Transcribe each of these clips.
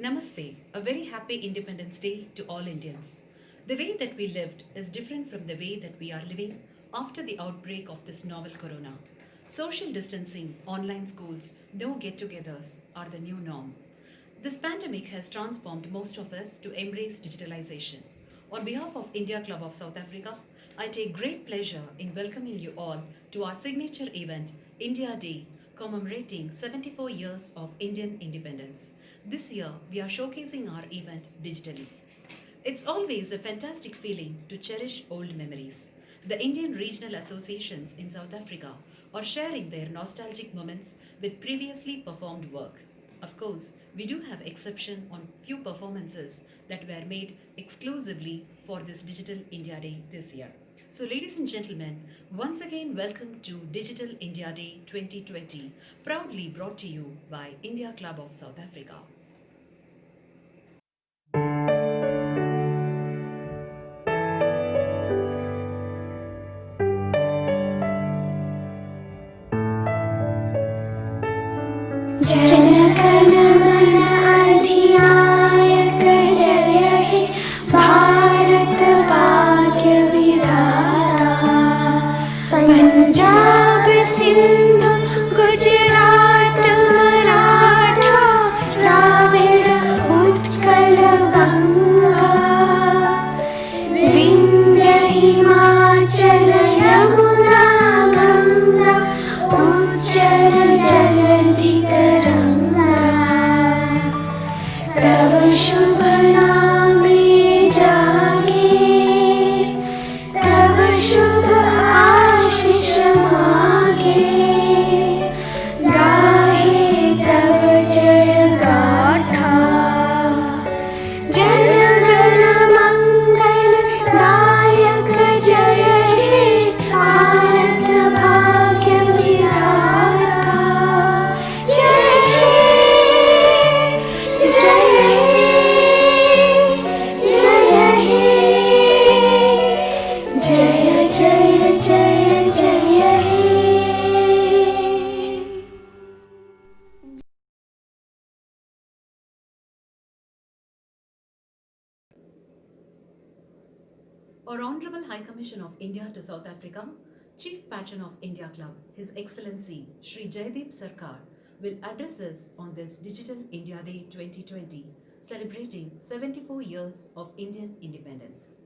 Namaste, a very happy Independence Day to all Indians. The way that we lived is different from the way that we are living after the outbreak of this novel corona. Social distancing, online schools, no get togethers are the new norm. This pandemic has transformed most of us to embrace digitalization. On behalf of India Club of South Africa, I take great pleasure in welcoming you all to our signature event, India Day, commemorating 74 years of Indian independence. This year, we are showcasing our event digitally. It's always a fantastic feeling to cherish old memories. The Indian regional associations in South Africa are sharing their nostalgic moments with previously performed work. Of course, we do have exception on few performances that were made exclusively for this Digital India Day this year. So, ladies and gentlemen, once again, welcome to Digital India Day 2020, proudly brought to you by India Club of South Africa. जनगण मन अधिनायक जय हे भारत भाग्य विधाता पंजाब सिंधु गुजरात मराठा द्राविड़ उत्कल बंगा विंध्य हिमाचल यमुना गंगा उच्चल जलधि तरंगा तव शुभ नामे जागे तव शुभ आशीष मागे गाहे तव जय गाथा जनगण मंगल दायक जय हे भारत भाग्य विधाता जय हे जय हे जय हे जय जय जय जय हे Our Honorable High Commission of India to South Africa, Chief Patron of India Club, His Excellency Shri Jaideep Sarkar, will address us on this Digital India Day 2020, celebrating 74 years of Indian independence.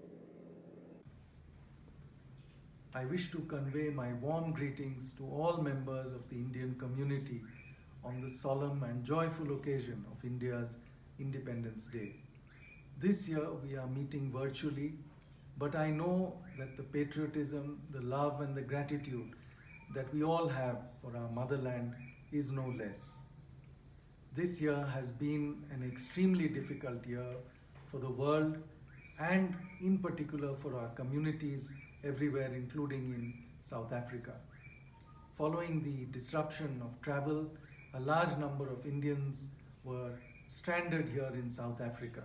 I wish to convey my warm greetings to all members of the Indian community on the solemn and joyful occasion of India's Independence Day. This year we are meeting virtually, but I know that the patriotism, the love, and the gratitude that we all have for our motherland is no less. This year has been an extremely difficult year for the world and, in particular, for our communities everywhere, including in South Africa. Following the disruption of travel, a large number of Indians were stranded here in South Africa.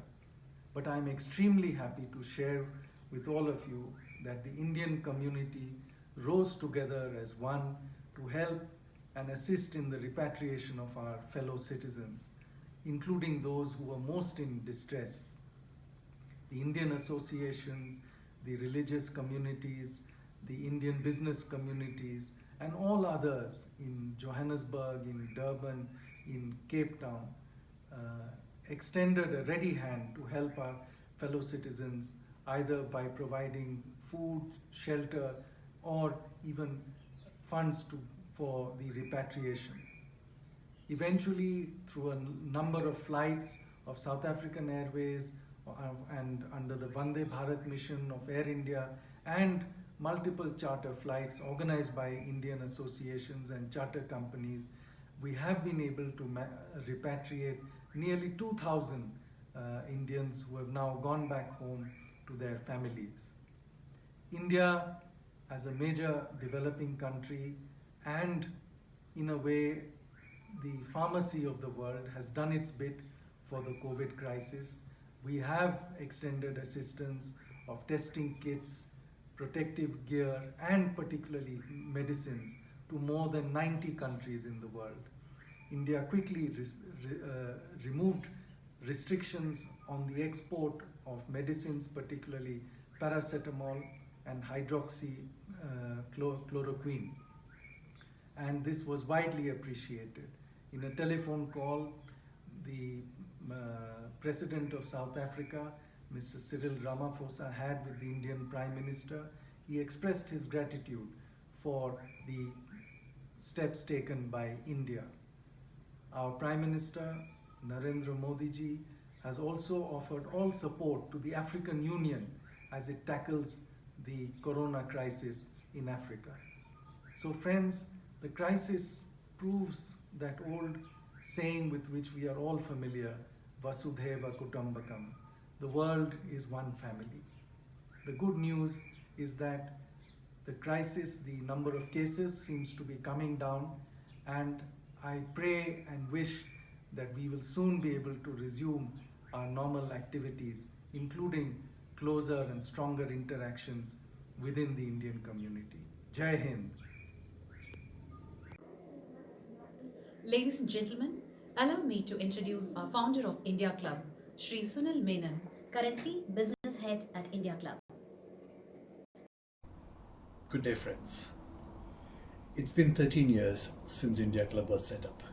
But I'm extremely happy to share with all of you that the Indian community rose together as one to help and assist in the repatriation of our fellow citizens, including those who were most in distress. The Indian associations, the religious communities, the Indian business communities, and all others in Johannesburg, in Durban, in Cape Town, extended a ready hand to help our fellow citizens either by providing food, shelter, or even funds for the repatriation. Eventually, through a number of flights of South African Airways and under the Vande Bharat mission of Air India and multiple charter flights organized by Indian associations and charter companies, we have been able to repatriate nearly 2,000 Indians who have now gone back home to their families. India, as a major developing country and in a way the pharmacy of the world, has done its bit for the COVID crisis. We have extended assistance of testing kits, protective gear, and particularly medicines to more than 90 countries in the world. India quickly removed restrictions on the export of medicines, particularly paracetamol and hydroxychloroquine. And this was widely appreciated. In a telephone call, the President of South Africa, Mr. Cyril Ramaphosa, had with the Indian Prime Minister, he expressed his gratitude for the steps taken by India. Our Prime Minister, Narendra Modi ji, has also offered all support to the African Union as it tackles the corona crisis in Africa. So friends, the crisis proves that old saying with which we are all familiar, Vasudhaiva Kutumbakam. The world is one family. The good news is that the crisis, the number of cases seems to be coming down, and I pray and wish that we will soon be able to resume our normal activities, including closer and stronger interactions within the Indian community. Jai Hind. Ladies and gentlemen, allow me to introduce our founder of India Club, Shri Sunil Menon, Currently business head at India Club. Good day, friends. It's been 13 years since India Club was set up,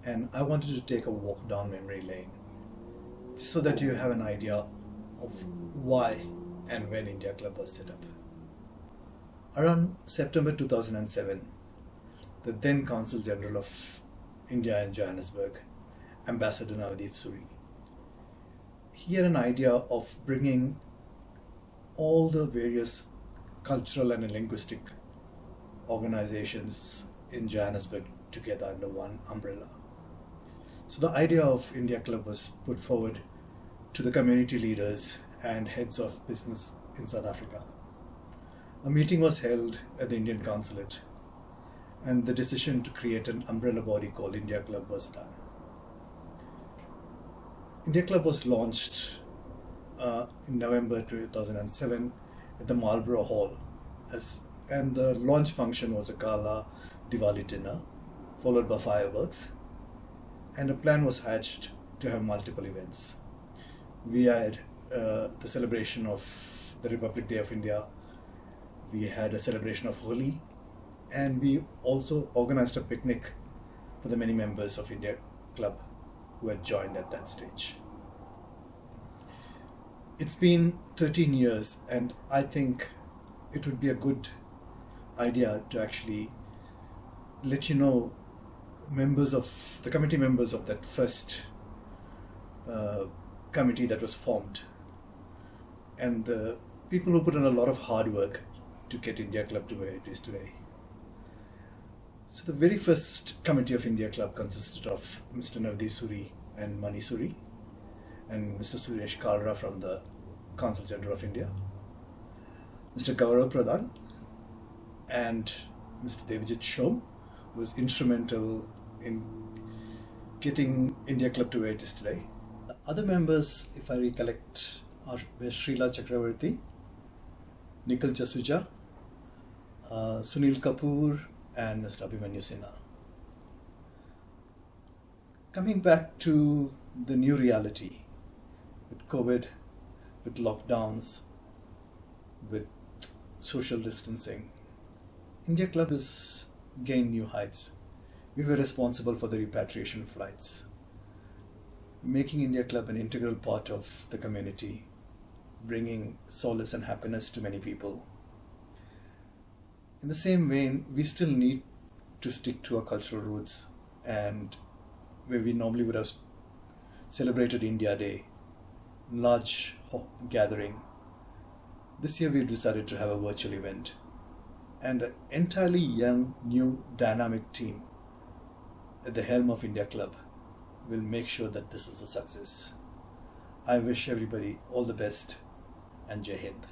and I wanted to take a walk down memory lane so that you have an idea of why and when India Club was set up. Around September 2007, the then Consul General of India in Johannesburg, Ambassador Navdeep Suri, he had an idea of bringing all the various cultural and linguistic organizations in Johannesburg together under one umbrella. So the idea of India Club was put forward to the community leaders and heads of business in South Africa. A meeting was held at the Indian Consulate, and the decision to create an umbrella body called India Club was done. India Club was launched in November 2007 at the Marlborough Hall, and the launch function was a gala Diwali dinner followed by fireworks, and a plan was hatched to have multiple events. We had the celebration of the Republic Day of India, we had a celebration of Holi, and we also organized a picnic for the many members of India Club who had joined at that stage. It's been 13 years, and I think it would be a good idea to actually let you know members of the committee members of that first committee that was formed, and the people who put in a lot of hard work to get India Club to where it is today. So the very first committee of India Club consisted of Mr. Navdeep Suri and Mani Suri, and Mr. Suresh Kalra from the Consul General of India, Mr. Gaurav Pradhan, and Mr. Devjit Shom was instrumental in getting India Club to where it is today. The other members, if I recollect, are Srila Chakravarti, Nikhil Jasuja, Sunil Kapoor, and Mr. Abhimanyu Sinha. Coming back to the new reality with COVID, with lockdowns, with social distancing, India Club has gained new heights. We were responsible for the repatriation flights, making India Club an integral part of the community, bringing solace and happiness to many people. In the same vein, we still need to stick to our cultural roots, and where we normally would have celebrated India Day, large gathering. This year we've decided to have a virtual event, and an entirely young, new, dynamic team at the helm of India Club will make sure that this is a success. I wish everybody all the best, and Jai Hind.